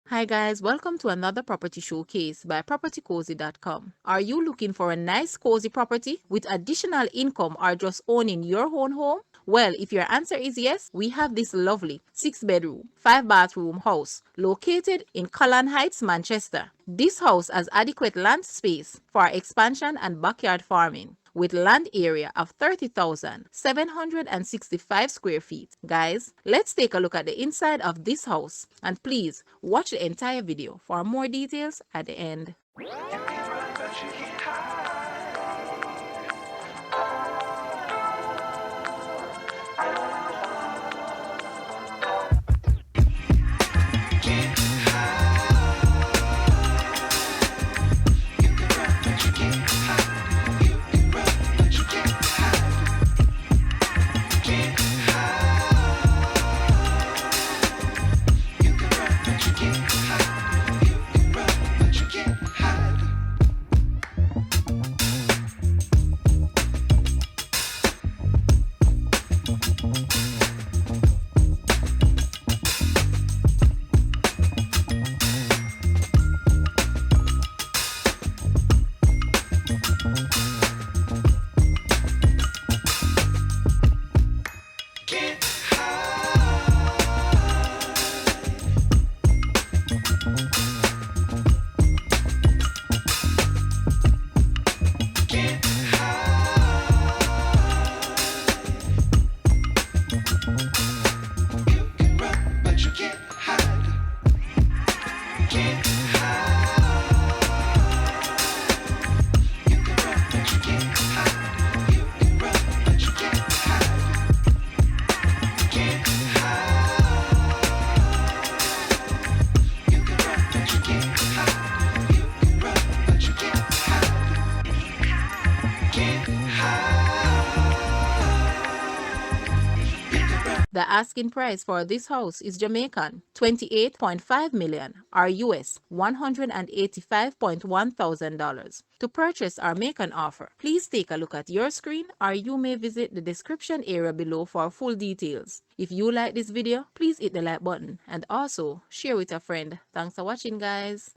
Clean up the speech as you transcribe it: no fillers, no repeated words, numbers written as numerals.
Hi guys, welcome to another property showcase by propertycozy.com. Are you looking for a nice cozy property with additional income or just owning your own home? Well, if your answer is yes, we have this lovely 6-bedroom, 5-bathroom house located in Caland Heights, Manchester. This house has adequate land space for expansion and backyard farming, with land area of 30,765 square feet. Guys, let's take a look at the inside of this house, and please watch the entire video for more details at the end. The asking price for this house is Jamaican 28.5 million or US $185.1 thousand. To purchase or make an offer, please take a look at your screen, or you may visit the description area below for full details. If you like this video, please hit the like button and also share with a friend. Thanks for watching, guys.